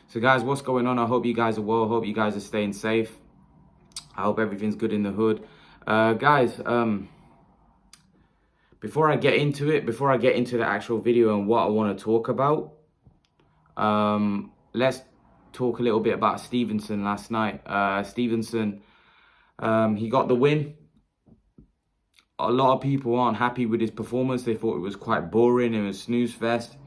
So guys, what's going on? I hope you guys are well. I hope you guys are staying safe. I hope everything's good in the hood. Guys, before I get into the actual video and what I want to talk about, let's talk a little bit about Stevenson last night. Stevenson, he got the win. A lot of people aren't happy with his performance. They thought it was quite boring. It was snooze fest.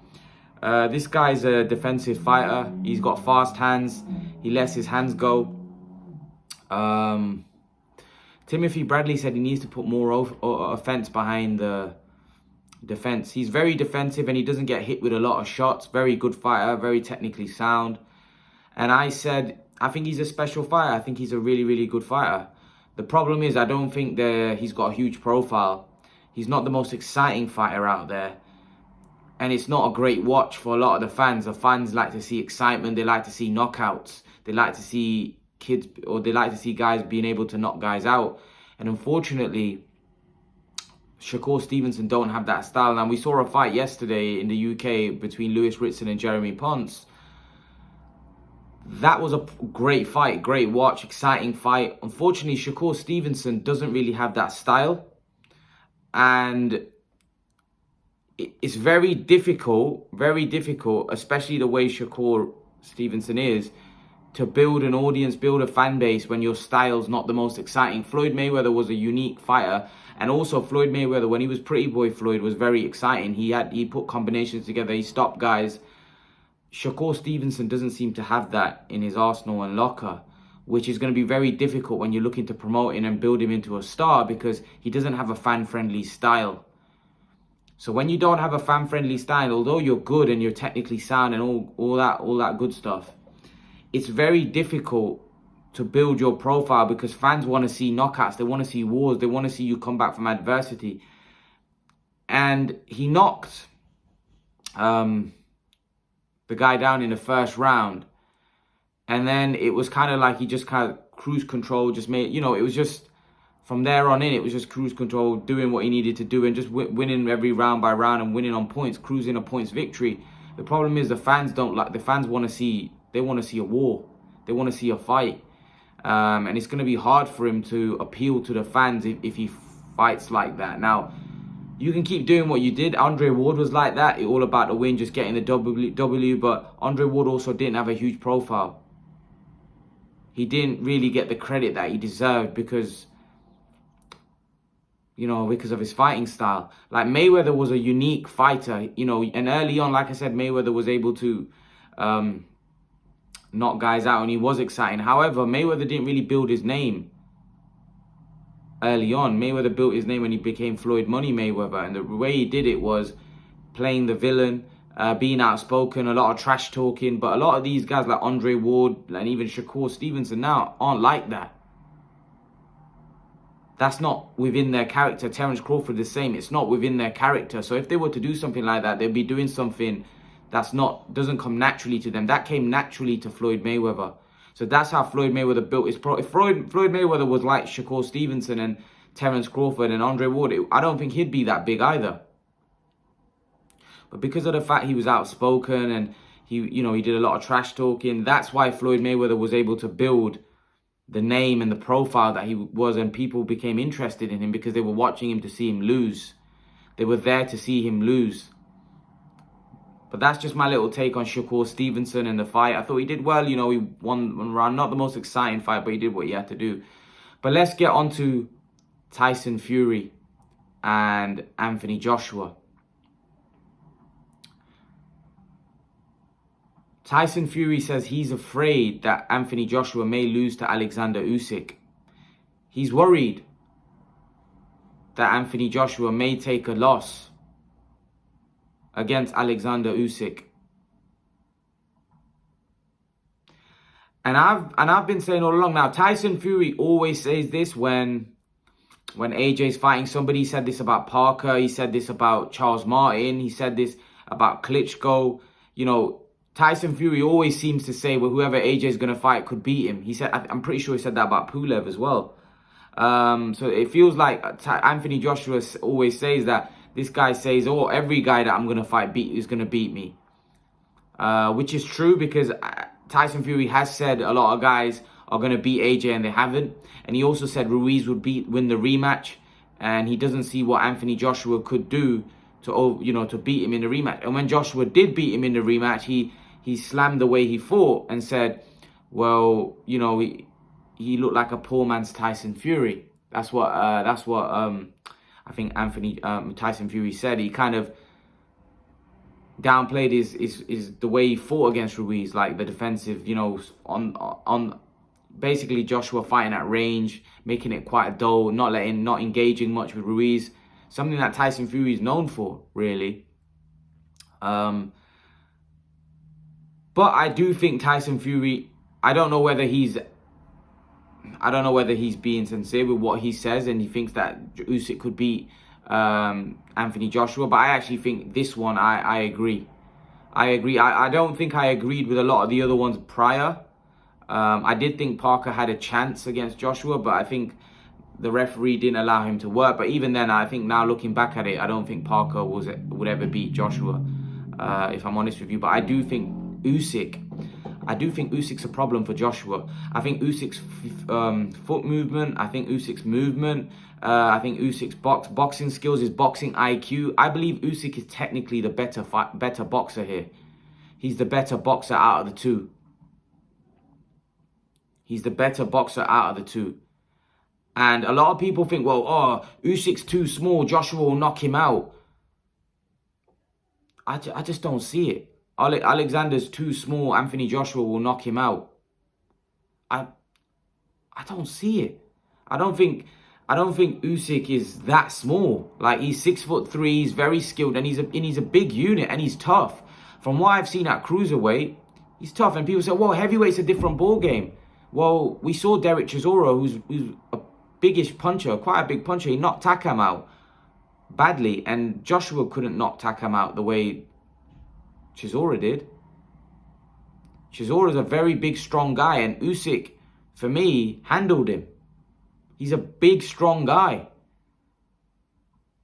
This guy's a defensive fighter. He's got fast hands. He lets his hands go. Timothy Bradley said he needs to put more offense behind the defense. He's very defensive and he doesn't get hit with a lot of shots. Very good fighter, very technically sound. And I said, I think he's a special fighter. I think he's a really, really good fighter. The problem is I don't think he's got a huge profile. He's not the most exciting fighter out there. And it's not a great watch for a lot of the fans. The fans like to see excitement. They like to see knockouts. They like to see kids, or they like to see guys being able to knock guys out. And unfortunately, Shakur Stevenson don't have that style. Now, we saw a fight yesterday in the UK between Lewis Ritson and Jeremy Ponce. That was a great fight, great watch, exciting fight. Unfortunately, Shakur Stevenson doesn't really have that style. And it's very difficult, especially the way Shakur Stevenson is, to build an audience, build a fan base when your style's not the most exciting. Floyd Mayweather was a unique fighter, and also Floyd Mayweather, when he was Pretty Boy Floyd, was very exciting. He put combinations together, he stopped guys. Shakur Stevenson doesn't seem to have that in his arsenal and locker, which is going to be very difficult when you're looking to promote him and build him into a star, because he doesn't have a fan-friendly style. So when you don't have a fan-friendly style, although you're good and you're technically sound and all that good stuff, it's very difficult to build your profile, because fans want to see knockouts, they want to see wars, they want to see you come back from adversity. And he knocked the guy down in the first round, and then it was kind of like he just kind of cruise control, just made, it was just from there on in, it was just cruise control, doing what he needed to do and just winning every round by round and winning on points, cruising a points victory. The problem is the fans want to see, they want to see a war. They want to see a fight. And it's going to be hard for him to appeal to the fans if he fights like that. Now, you can keep doing what you did. Andre Ward was like that. All about the win, just getting the W. But Andre Ward also didn't have a huge profile. He didn't really get the credit that he deserved because of his fighting style. Like, Mayweather was a unique fighter, and early on, like I said, Mayweather was able to knock guys out and he was exciting. However, Mayweather didn't really build his name early on. Mayweather built his name when he became Floyd Money Mayweather, and the way he did it was playing the villain, being outspoken, a lot of trash talking. But a lot of these guys like Andre Ward and even Shakur Stevenson now aren't like that. That's not within their character. Terence Crawford the same. It's not within their character. So if they were to do something like that, they'd be doing something doesn't come naturally to them. That came naturally to Floyd Mayweather. So that's how Floyd Mayweather built his pro. If Floyd Mayweather was like Shakur Stevenson and Terence Crawford and Andre Ward, I don't think he'd be that big either. But because of the fact he was outspoken and he did a lot of trash talking, that's why Floyd Mayweather was able to build the name and the profile that he was, and people became interested in him because they were watching him to see him lose. They were there to see him lose. But that's just my little take on Shakur Stevenson and the fight. I thought he did well. He won one round. Not the most exciting fight, but he did what he had to do. But let's get on to Tyson Fury and Anthony Joshua. Tyson Fury says he's afraid that Anthony Joshua may lose to Oleksandr Uysk. He's worried that Anthony Joshua may take a loss against Oleksandr Uysk. And I've been saying all along. Now, Tyson Fury always says this when AJ's fighting somebody. He said this about Parker. He said this about Charles Martin. He said this about Klitschko. Tyson Fury always seems to say, well, whoever AJ's going to fight could beat him. He said, I'm pretty sure he said that about Pulev as well. So it feels like Anthony Joshua always says that. This guy says, every guy that I'm going to fight is going to beat me. Which is true, because Tyson Fury has said a lot of guys are going to beat AJ and they haven't. And he also said Ruiz would win the rematch. And he doesn't see what Anthony Joshua could do to beat him in the rematch. And when Joshua did beat him in the rematch, he slammed the way he fought and said, well, he looked like a poor man's Tyson Fury. That's what I think Tyson Fury said. He kind of downplayed is the way he fought against Ruiz, like the defensive, on basically Joshua fighting at range, making it quite dull, not engaging much with Ruiz. Something that Tyson Fury is known for, really. But I do think Tyson Fury, I don't know whether he's being sincere with what he says and he thinks that Usyk could beat Anthony Joshua. But I actually think this one, I agree. I don't think I agreed with a lot of the other ones prior. I did think Parker had a chance against Joshua, but I think the referee didn't allow him to work. But even then, I think now looking back at it, I don't think Parker would ever beat Joshua, if I'm honest with you. But I do think Usyk's a problem for Joshua. I think Usyk's foot movement, I think Usyk's movement, I think Usyk's boxing skills, his boxing IQ. I believe Usyk is technically the better boxer here. He's the better boxer out of the two. He's the better boxer out of the two. And a lot of people think, well, Usyk's too small, Joshua will knock him out. I just don't see it. Alexander's too small, Anthony Joshua will knock him out. I don't see it. I don't think Usyk is that small. Like, he's 6'3", he's very skilled, and he's a big unit, and he's tough. From what I've seen at cruiserweight, he's tough. And people say, well, heavyweight's a different ball game. Well, we saw Derek Chisora, who's a biggish puncher, quite a big puncher. He knocked Takam out badly, and Joshua couldn't knock Takam out the way Chisora did. Chisora's a very big, strong guy, and Usyk, for me, handled him. He's a big, strong guy.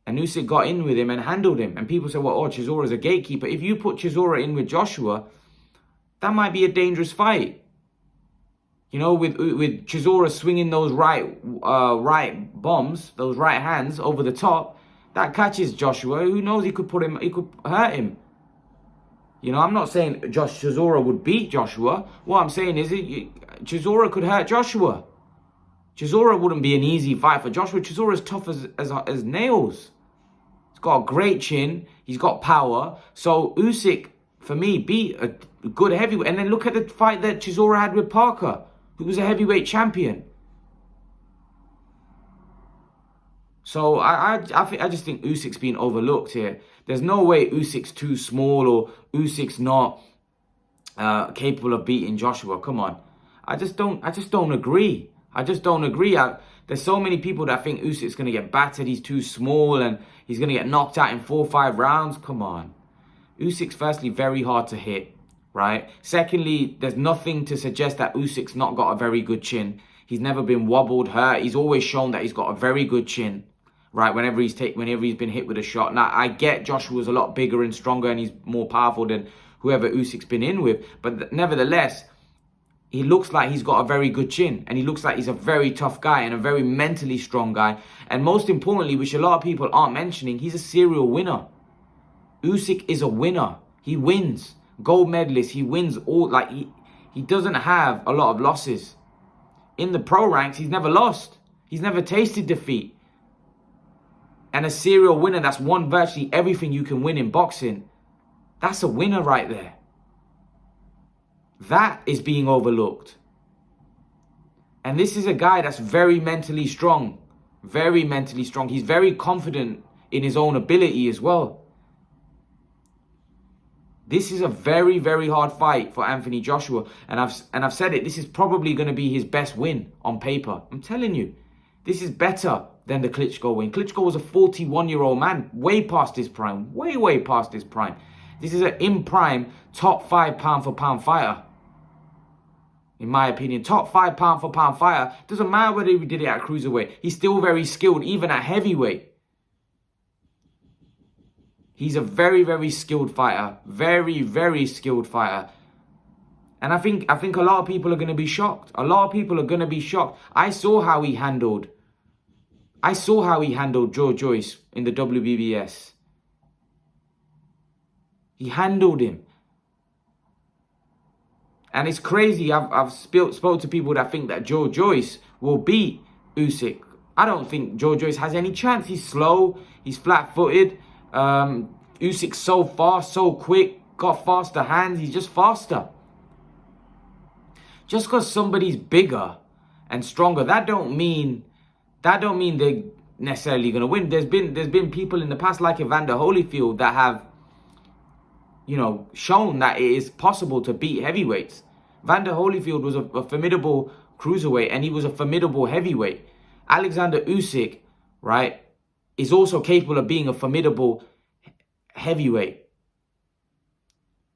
And Usyk got in with him and handled him. And people say, well, Chisora's a gatekeeper. If you put Chisora in with Joshua, that might be a dangerous fight. With Chisora swinging those right bombs, those right hands over the top, that catches Joshua. Who knows? He could hurt him. I'm not saying Chisora would beat Joshua. What I'm saying is Chisora could hurt Joshua. Chisora wouldn't be an easy fight for Joshua. Chisora's tough as nails. He's got a great chin. He's got power. So Usyk, for me, beat a good heavyweight. And then look at the fight that Chisora had with Parker, who was a heavyweight champion. So I just think Usyk's being overlooked here. There's no way Usyk's too small or Usyk's not capable of beating Joshua. Come on, I just don't agree. There's so many people that think Usyk's going to get battered. He's too small and he's going to get knocked out in 4 or 5 rounds. Come on, Usyk's firstly very hard to hit, right? Secondly, there's nothing to suggest that Usyk's not got a very good chin. He's never been wobbled, hurt. He's always shown that he's got a very good chin. Right, whenever he's been hit with a shot. Now, I get Joshua's a lot bigger and stronger and he's more powerful than whoever Usyk's been in with. But nevertheless, he looks like he's got a very good chin. And he looks like he's a very tough guy and a very mentally strong guy. And most importantly, which a lot of people aren't mentioning, he's a serial winner. Usyk is a winner. He wins. Gold medalist. He wins all. Like, he doesn't have a lot of losses. In the pro ranks, he's never lost. He's never tasted defeat. And a serial winner that's won virtually everything you can win in boxing. That's a winner right there. That is being overlooked. And this is a guy that's very mentally strong. Very mentally strong. He's very confident in his own ability as well. This is a very, very hard fight for Anthony Joshua. And I've said it, this is probably going to be his best win on paper. I'm telling you, this is better than the Klitschko win. Klitschko was a 41-year-old man, way past his prime, way past his prime. This is an in prime, top 5 pound for pound fighter. In my opinion, top 5 pound for pound fighter. Doesn't matter whether he did it at cruiserweight. He's still very skilled, even at heavyweight. He's a very, very skilled fighter. Very, very skilled fighter. And I think a lot of people are going to be shocked. A lot of people are going to be shocked. I saw how he handled George Joyce in the WBBS. He handled him. And it's crazy. I've spoke to people that think that George Joyce will beat Usyk. I don't think George Joyce has any chance. He's slow. He's flat-footed. Usyk's so fast, so quick. Got faster hands. He's just faster. Just because somebody's bigger and stronger, that don't mean they're necessarily going to win. There's been people in the past like Evander Holyfield that have, you know, shown that it is possible to beat heavyweights. Evander Holyfield was a formidable cruiserweight, and he was a formidable heavyweight. Oleksandr Uysk, right, is also capable of being a formidable heavyweight.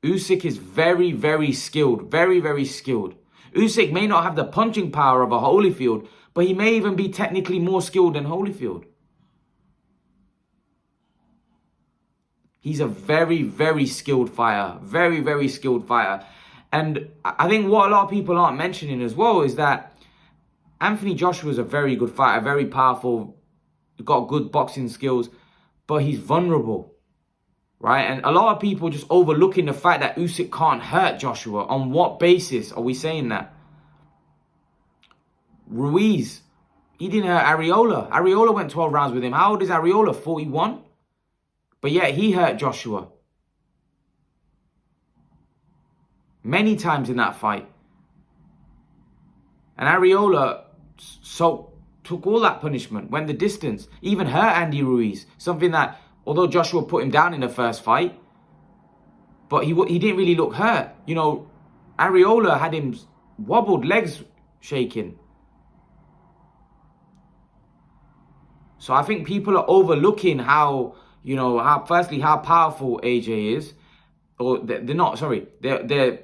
Usyk is very, very skilled. Very, very skilled. Usyk may not have the punching power of a Holyfield, but he may even be technically more skilled than Holyfield. He's a very, very skilled fighter. Very, very skilled fighter. And I think what a lot of people aren't mentioning as well is that Anthony Joshua is a very good fighter, very powerful, got good boxing skills, but he's vulnerable, right? And a lot of people just overlooking the fact that Usyk can't hurt Joshua. On what basis are we saying that? Ruiz, he didn't hurt Areola. Areola went 12 rounds with him. How old is Areola? 41? But yeah, he hurt Joshua many times in that fight. And Areola took all that punishment, went the distance, even hurt Andy Ruiz. Something that, although Joshua put him down in the first fight, but he didn't really look hurt. You know, Areola had him wobbled, legs shaking. So I think people are overlooking how powerful AJ is. Or they're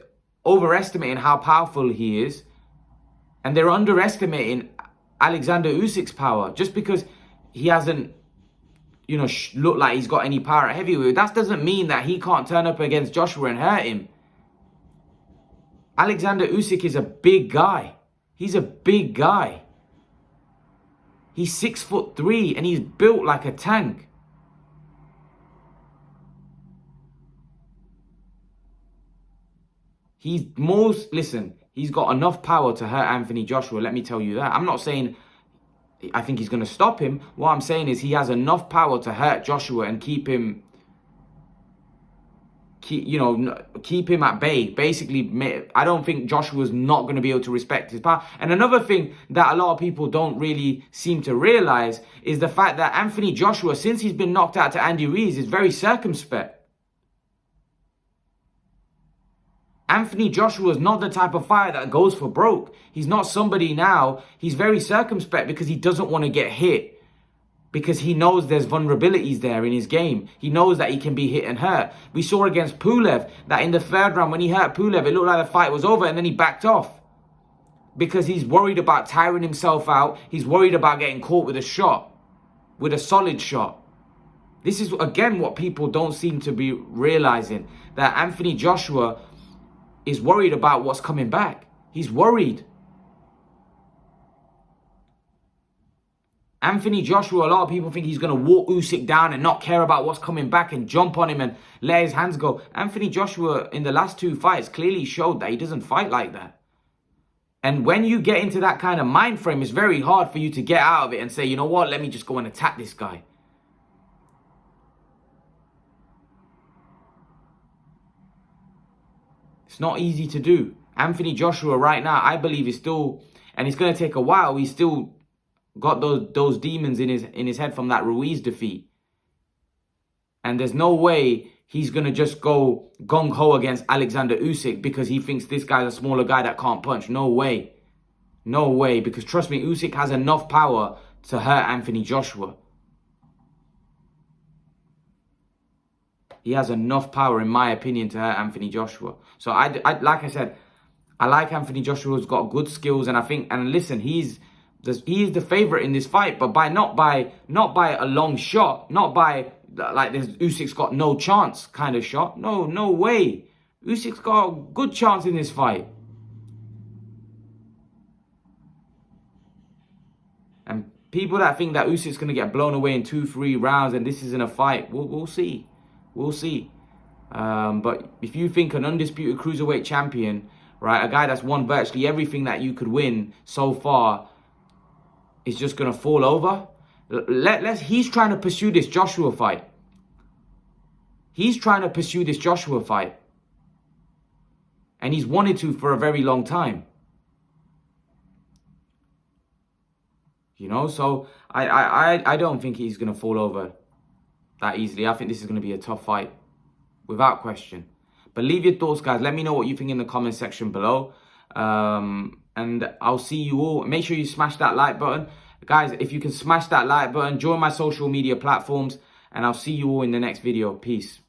overestimating how powerful he is. And they're underestimating Alexander Usyk's power. Just because he hasn't, looked like he's got any power at heavyweight, that doesn't mean that he can't turn up against Joshua and hurt him. Alexander Usyk is a big guy. He's a big guy. He's 6'3" and he's built like a tank. He's got enough power to hurt Anthony Joshua, let me tell you that. I'm not saying I think he's going to stop him. What I'm saying is he has enough power to hurt Joshua and keep him at bay. Basically, I don't think Joshua's not going to be able to respect his power. And another thing that a lot of people don't really seem to realize is the fact that Anthony Joshua, since he's been knocked out to Andy Ruiz, is very circumspect. Anthony Joshua is not the type of fighter that goes for broke. He's not somebody now. He's very circumspect because he doesn't want to get hit. Because he knows there's vulnerabilities there in his game. He knows that he can be hit and hurt. We saw against Pulev that in the third round when he hurt Pulev, it looked like the fight was over and then he backed off. Because he's worried about tiring himself out. He's worried about getting caught with a shot. With a solid shot. This is, again, what people don't seem to be realizing. That Anthony Joshua is worried about what's coming back. He's worried. Anthony Joshua, a lot of people think he's going to walk Usyk down and not care about what's coming back and jump on him and let his hands go. Anthony Joshua, in the last two fights, clearly showed that he doesn't fight like that. And when you get into that kind of mind frame, it's very hard for you to get out of it and say, you know what, let me just go and attack this guy. It's not easy to do. Anthony Joshua right now, I believe, is still, and it's going to take a while, he's still got those demons in his head from that Ruiz defeat. And there's no way he's going to just go gung-ho against Alexander Usyk because he thinks this guy's a smaller guy that can't punch. No way. No way. Because trust me, Usyk has enough power to hurt Anthony Joshua. He has enough power, in my opinion, to hurt Anthony Joshua. So, like I said, I like Anthony Joshua. He's got good skills. And I think, and listen, he is the favorite in this fight. But not by a long shot. Not by, like, Usyk's got no chance kind of shot. No way. Usyk's got a good chance in this fight. people that think that Usyk's going to get blown away in 2-3 rounds and this isn't a fight, we'll see. We'll see. But if you think an undisputed cruiserweight champion, right, a guy that's won virtually everything that you could win so far, is just going to fall over, he's trying to pursue this Joshua fight. He's trying to pursue this Joshua fight. And he's wanted to for a very long time. You know, so I don't think he's going to fall over that easily. I think this is going to be a tough fight, without question. But leave your thoughts, guys. Let me know what you think in the comment section below. And I'll see you all. Make sure you smash that like button. Guys, if you can smash that like button, join my social media platforms. And I'll see you all in the next video. Peace.